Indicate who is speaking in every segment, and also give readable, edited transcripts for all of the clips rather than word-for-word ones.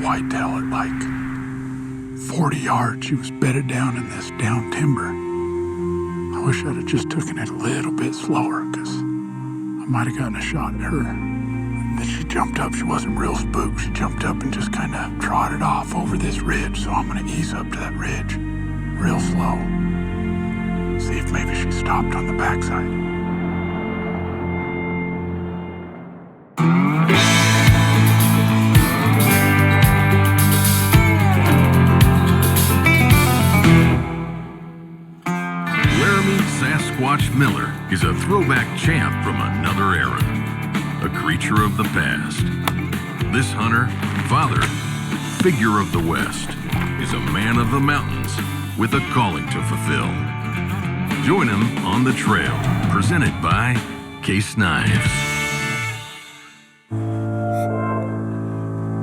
Speaker 1: whitetail at like 40 yards. She was bedded down in this down timber. I wish I'd have just taken it a little bit slower, because I might have gotten a shot at her. And then she jumped up. She wasn't real spooked. She jumped up and just kind of trotted off over this ridge. So I'm going to ease up to that ridge real slow. See if maybe she stopped on the backside.
Speaker 2: Laramy Sasquatch Miller is a throwback champ from another era, a creature of the past. This hunter, father, figure of the West, is a man of the mountains with a calling to fulfill. Join him on the trail, presented by Case Knives.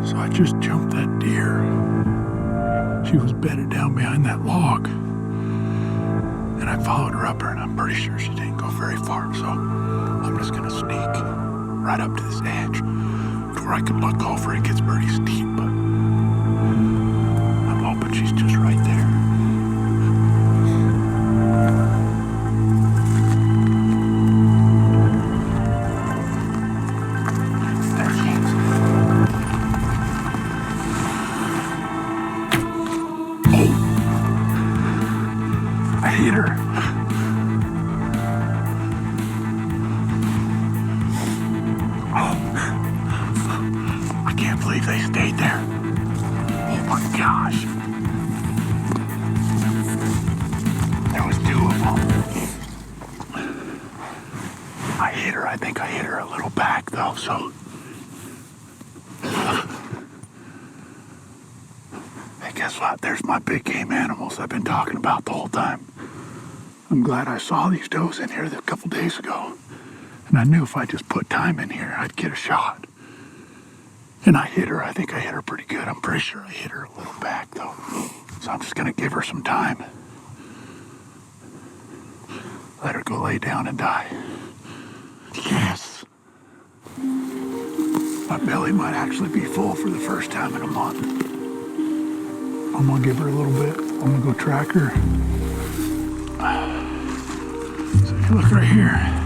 Speaker 1: So I just jumped that deer. She was bedded down behind that log. And I followed her up her, and I'm pretty sure she didn't go very far. So I'm just gonna sneak right up to this edge to where I can look over. It gets pretty steep, but I'm hoping she's just right there. There she is. Oh! I hit her. I can't believe they stayed there. Oh my gosh. There was 2 of them. I hit her. I think I hit her a little back though, so. Hey, guess what? There's my big game animals I've been talking about the whole time. I'm glad I saw these does in here a couple days ago. And I knew if I just put time in here, I'd get a shot. And I hit her. I think I hit her pretty good. I'm pretty sure I hit her a little back, though. So I'm just going to give her some time. Let her go lay down and die. Yes. My belly might actually be full for the first time in a month. I'm going to give her a little bit. I'm going to go track her. So if you look right here.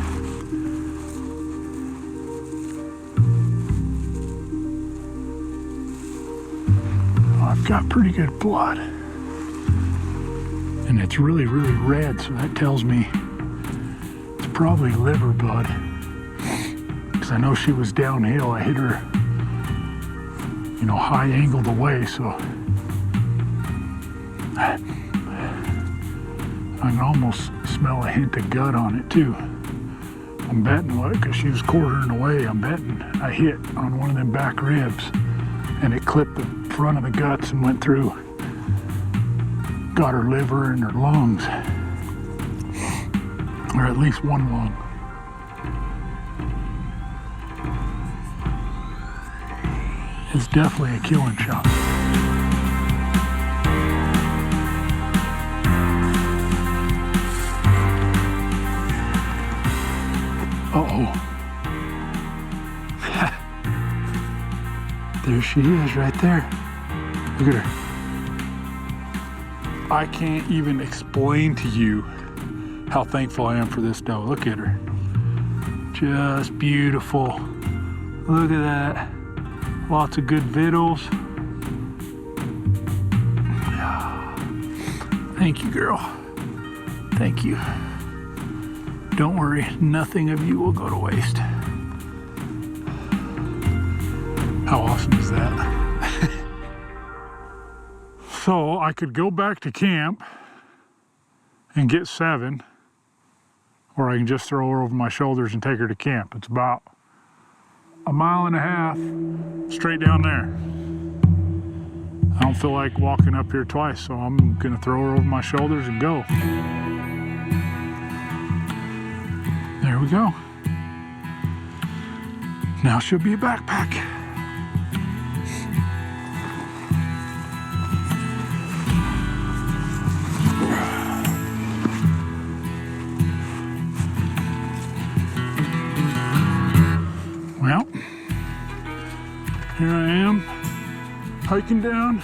Speaker 1: I've got pretty good blood, and it's really, really red, so that tells me it's probably liver blood, because I know she was downhill. I hit her, you know, high angled away, so I can almost smell a hint of gut on it too. I'm betting what, because she was quartering away, I'm betting I hit on one of them back ribs, and it clipped the front of the guts and went through. Got her liver and her lungs, or at least one lung. It's definitely a killing shot. Uh-oh. There she is right there. Look at her. I can't even explain to you how thankful I am for this doe. Look at her. Just beautiful. Look at that. Lots of good vittles. Thank you, girl. Thank you. Don't worry, nothing of you will go to waste. How awesome is that? So I could go back to camp and get 7, or I can just throw her over my shoulders and take her to camp. It's about 1.5 miles straight down there. I don't feel like walking up here twice, so I'm gonna throw her over my shoulders and go. There we go. Now she'll be a backpack. Well, here I am hiking down.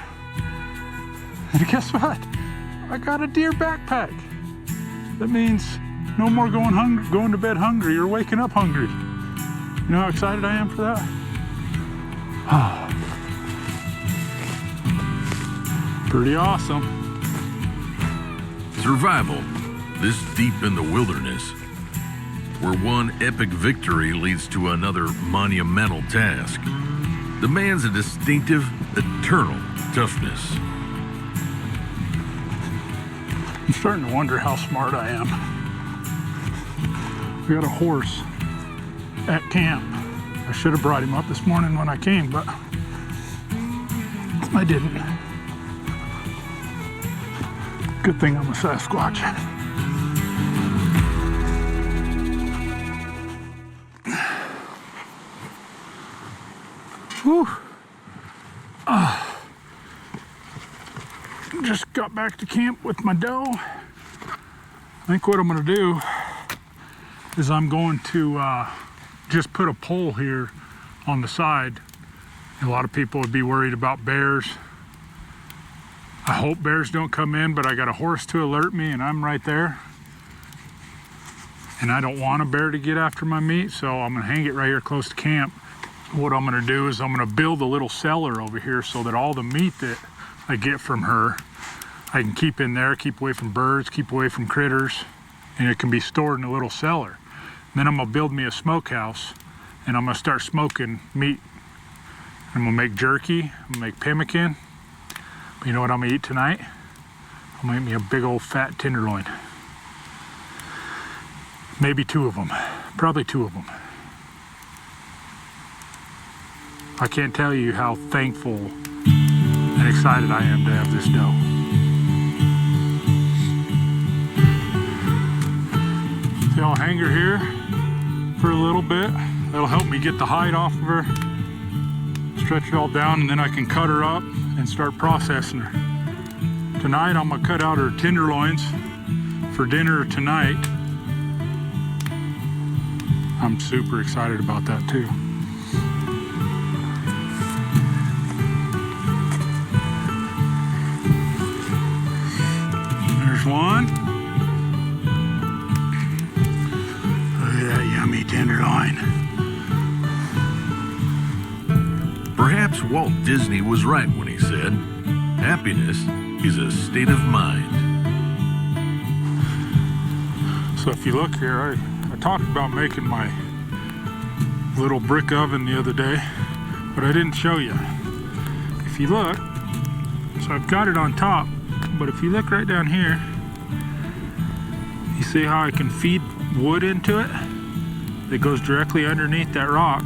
Speaker 1: And guess what? I got a deer backpack. That means no more going to bed hungry or waking up hungry. You know how excited I am for that? Pretty awesome.
Speaker 2: Survival, this deep in the wilderness, where one epic victory leads to another monumental task, demands a distinctive, eternal toughness.
Speaker 1: I'm starting to wonder how smart I am. We got a horse at camp. I should have brought him up this morning when I came, but I didn't. Good thing I'm a Sasquatch. Whew. Just got back to camp with my doe. I think what I'm gonna do is I'm going to just put a pole here on the side. A lot of people would be worried about bears. I hope bears don't come in, but I got a horse to alert me and I'm right there. And I don't want a bear to get after my meat, so I'm gonna hang it right here close to camp. What I'm gonna do is I'm gonna build a little cellar over here so that all the meat that I get from her, I can keep in there, keep away from birds, keep away from critters, and it can be stored in a little cellar. Then I'm gonna build me a smokehouse and I'm gonna start smoking meat. I'm gonna make jerky, I'm gonna make pemmican. But you know what I'm gonna eat tonight? I'm gonna eat me a big old fat tenderloin. Maybe 2 of them, probably 2 of them. I can't tell you how thankful and excited I am to have this doe. So I'll hang her here for a little bit. That'll help me get the hide off of her, stretch it all down, and then I can cut her up and start processing her. Tonight I'm gonna cut out her tenderloins for dinner tonight. I'm super excited about that too. There's one. Look at that yummy tenderloin.
Speaker 2: Perhaps Walt Disney was right when he said, happiness is a state of mind.
Speaker 1: So if you look here, I talked about making my little brick oven the other day, but I didn't show you. If you look, so I've got it on top, but if you look right down here, you see how I can feed wood into it that goes directly underneath that rock,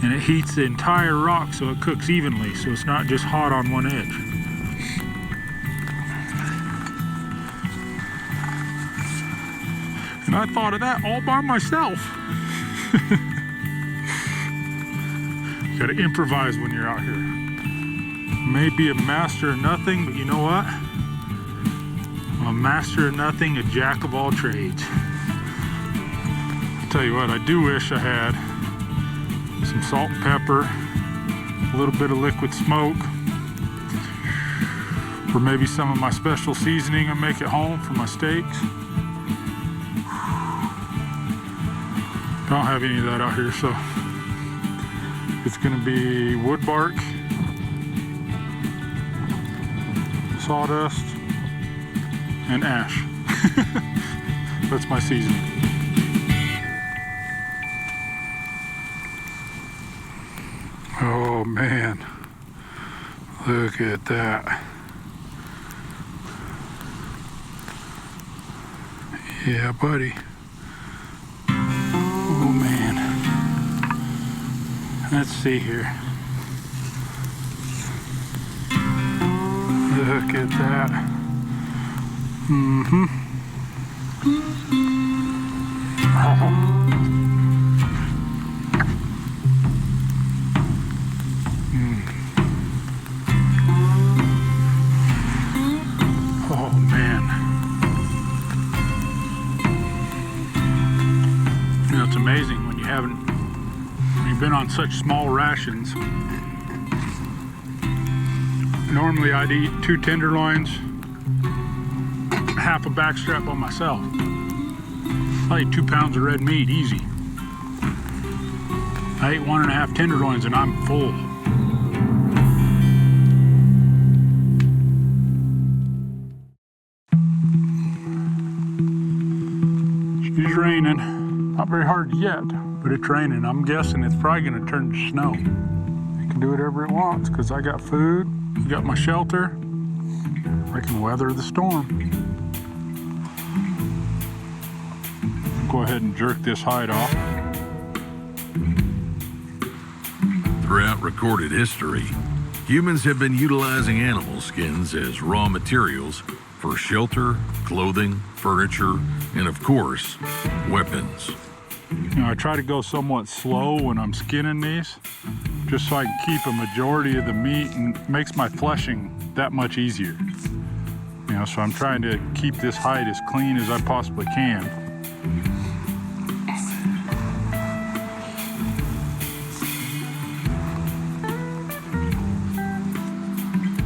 Speaker 1: and it heats the entire rock so it cooks evenly, so it's not just hot on one edge. And I thought of that all by myself. You gotta improvise when you're out here. May be a master of nothing, but you know what? I'm a master of nothing, a jack of all trades. I'll tell you what, I do wish I had some salt and pepper, a little bit of liquid smoke, or maybe some of my special seasoning I make at home for my steaks. Don't have any of that out here, so it's gonna be wood bark, sawdust, and ash. That's my seasoning. Oh man, look at that. Yeah, buddy. Oh man. Let's see here. Look at that. Mm-hmm. Oh. Oh man. You know, it's amazing when you've been on such small rations Normally I'd eat 2 tenderloins, half a backstrap by myself. I ate 2 pounds of red meat, easy. I ate 1.5 tenderloins and I'm full. It's raining. Not very hard yet, but it's raining. I'm guessing it's probably gonna turn to snow. It can do whatever it wants because I got food, I got my shelter. I can weather the storm. Go ahead and jerk this hide off.
Speaker 2: Throughout recorded history, humans have been utilizing animal skins as raw materials for shelter, clothing, furniture, and of course, weapons.
Speaker 1: You know, I try to go somewhat slow when I'm skinning these, just so I can keep a majority of the meat, and it makes my fleshing that much easier. You know, so I'm trying to keep this hide as clean as I possibly can.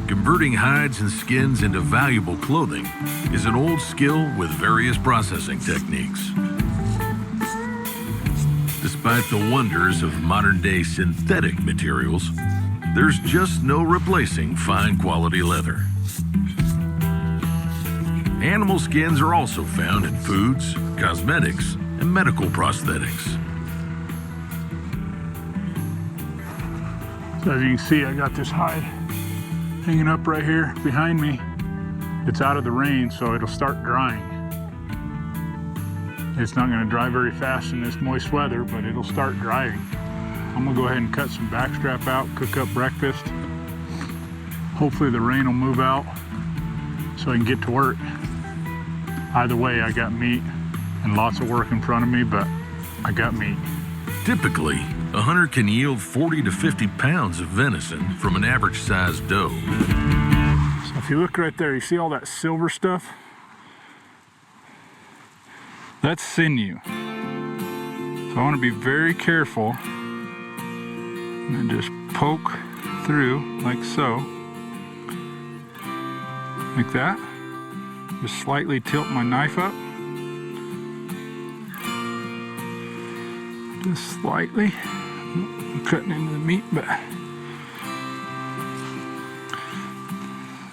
Speaker 2: Converting hides and skins into valuable clothing is an old skill with various processing techniques. Despite the wonders of modern-day synthetic materials, there's just no replacing fine quality leather. Animal skins are also found in foods, cosmetics, and medical prosthetics.
Speaker 1: So as you can see, I got this hide hanging up right here behind me. It's out of the rain, so it'll start drying. It's not gonna dry very fast in this moist weather, but it'll start drying. I'm gonna go ahead and cut some backstrap out, cook up breakfast. Hopefully the rain will move out so I can get to work. Either way, I got meat and lots of work in front of me, but I got meat.
Speaker 2: Typically, a hunter can yield 40 to 50 pounds of venison from an average-sized doe.
Speaker 1: So if you look right there, you see all that silver stuff? That's sinew. So I want to be very careful and just poke through like so. Like that. Just slightly tilt my knife up. Just slightly. I'm cutting into the meat, but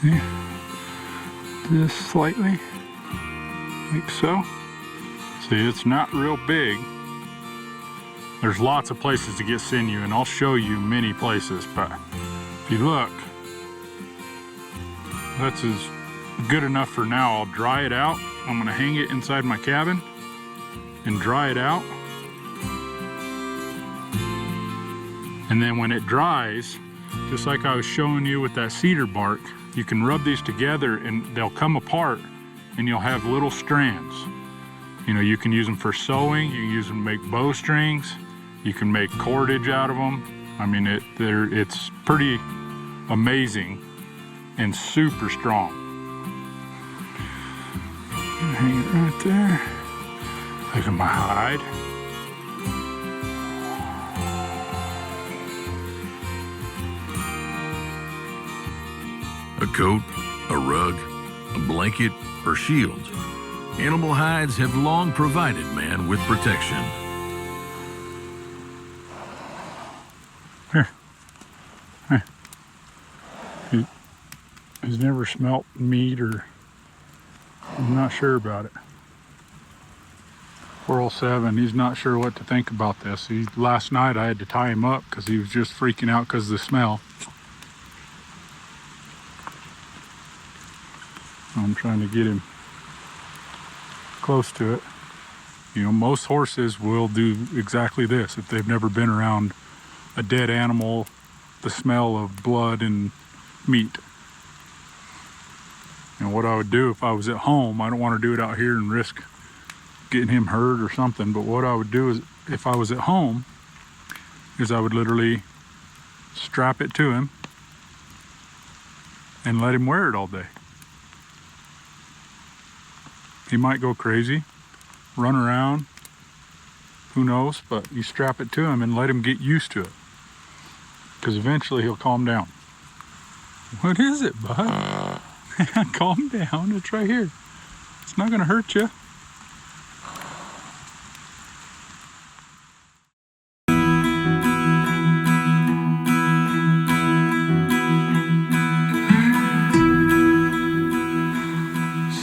Speaker 1: yeah, just slightly, like so. See, it's not real big. There's lots of places to get sinew, and I'll show you many places, but if you look, that's as good enough for now. I'll dry it out. I'm gonna hang it inside my cabin and dry it out. And then when it dries, just like I was showing you with that cedar bark, you can rub these together and they'll come apart and you'll have little strands. You know, you can use them for sewing, you can use them to make bowstrings, you can make cordage out of them. I mean, it's pretty amazing and super strong. Hang it right there. Look at my hide.
Speaker 2: A coat, a rug, a blanket, or shield. Animal hides have long provided man with protection.
Speaker 1: Here. He's never smelt meat, or I'm not sure about it. 407, he's not sure what to think about this. Last night I had to tie him up because he was just freaking out because of the smell. I'm trying to get him close to it. You know, most horses will do exactly this if they've never been around a dead animal, the smell of blood and meat. You know, what I would do if I was at home, I don't want to do it out here and risk getting him hurt or something, but what I would do is, if I was at home, is I would literally strap it to him and let him wear it all day. He might go crazy, run around, who knows, but you strap it to him and let him get used to it, because eventually he'll calm down. What is it, bud? Calm down, it's right here. It's not gonna hurt you.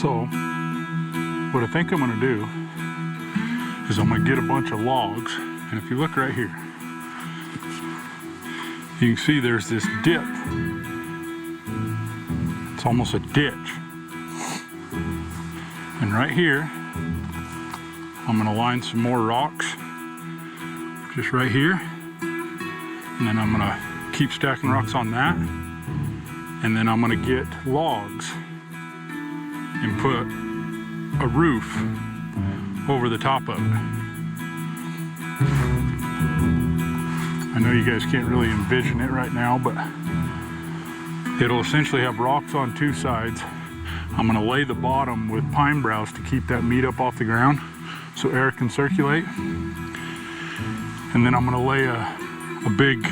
Speaker 1: So, what I think I'm gonna do is I'm gonna get a bunch of logs, and if you look right here, you can see there's this dip. It's almost a ditch. And right here, I'm gonna line some more rocks, just right here. And then I'm gonna keep stacking rocks on that. And then I'm gonna get logs and put a roof over the top of it. I know you guys can't really envision it right now, but it'll essentially have rocks on two sides. I'm gonna lay the bottom with pine boughs to keep that meat up off the ground so air can circulate. And then I'm gonna lay a big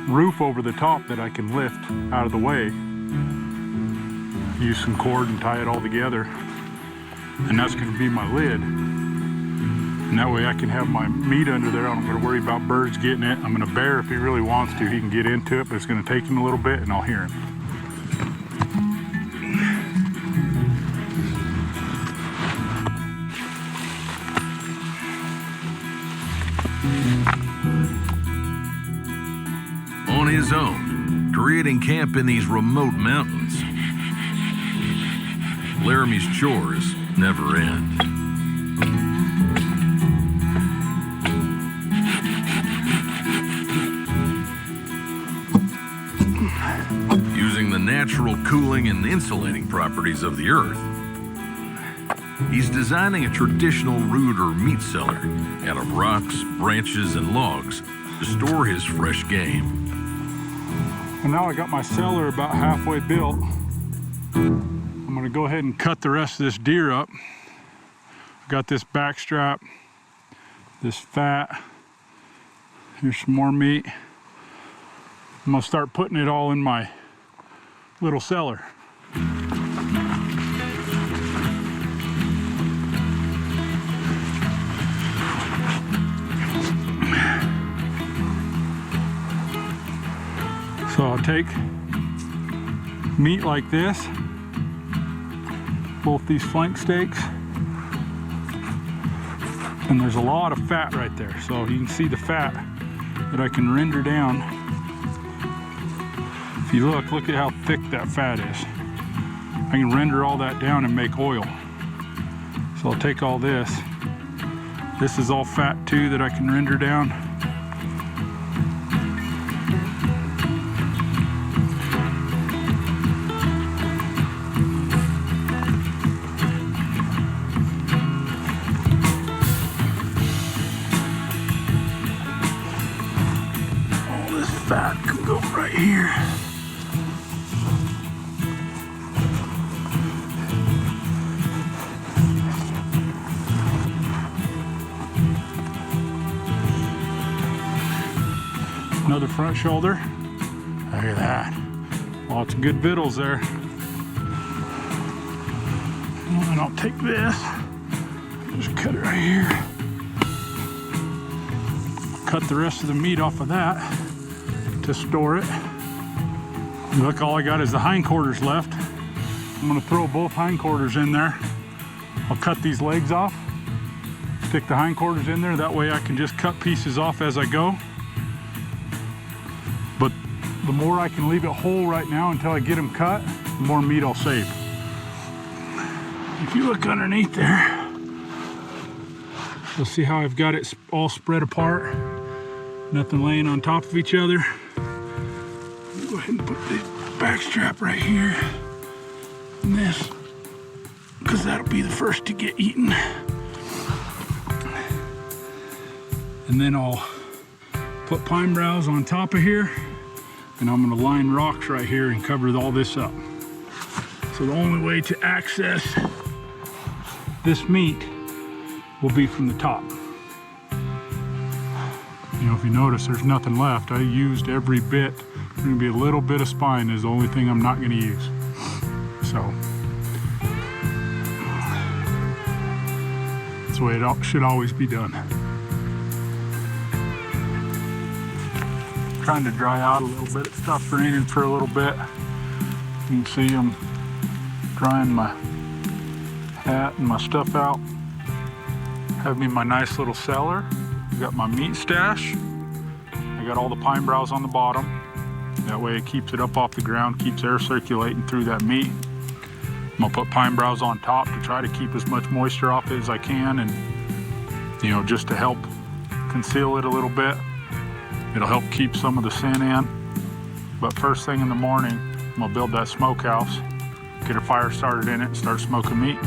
Speaker 1: roof over the top that I can lift out of the way. Use some cord and tie it all together. And that's gonna be my lid. And that way I can have my meat under there. I don't gotta worry about birds getting it. I'm gonna bear if he really wants to. He can get into it, but it's gonna take him a little bit and I'll hear him.
Speaker 2: On his own, creating camp in these remote mountains, Laramy's chores never end. Using the natural cooling and insulating properties of the earth, he's designing a traditional root or meat cellar out of rocks, branches, and logs to store his fresh game.
Speaker 1: And now I got my cellar about halfway built. I'm gonna go ahead and cut the rest of this deer up. I've got this back strap, this fat. Here's some more meat. I'm gonna start putting it all in my little cellar. So I'll take meat like this, both these flank steaks, and there's a lot of fat right there. So you can see the fat that I can render down. If you look at how thick that fat is. I can render all that down and make oil. So I'll take all this. This is all fat too that I can render down. Fat can go right here. Another front shoulder. Look at that. Lots of good victuals there. And I'll take this. Just cut it right here. Cut the rest of the meat off of that to store it. Look, all I got is the hindquarters left. I'm gonna throw both hindquarters in there. I'll cut these legs off, stick the hindquarters in there. That way I can just cut pieces off as I go. But the more I can leave it whole right now until I get them cut, the more meat I'll save. If you look underneath there, you'll see how I've got it all spread apart. Nothing laying on top of each other. Go ahead and put the back strap right here. And this, because that'll be the first to get eaten. And then I'll put pine boughs on top of here. And I'm gonna line rocks right here and cover all this up. So the only way to access this meat will be from the top. You know, if you notice, there's nothing left. I used every bit Gonna be a little bit of spine is the only thing I'm not gonna use. So that's the way it should always be done. Trying to dry out a little bit. It stopped raining for a little bit. You can see I'm drying my hat and my stuff out. Have me my nice little cellar. Got my meat stash. I got all the pine boughs on the bottom. That way it keeps it up off the ground, keeps air circulating through that meat. I'm gonna put pine boughs on top to try to keep as much moisture off it as I can, and you know, just to help conceal it a little bit. It'll help keep some of the scent in. But first thing in the morning, I'm gonna build that smokehouse, get a fire started in it, and start smoking meat.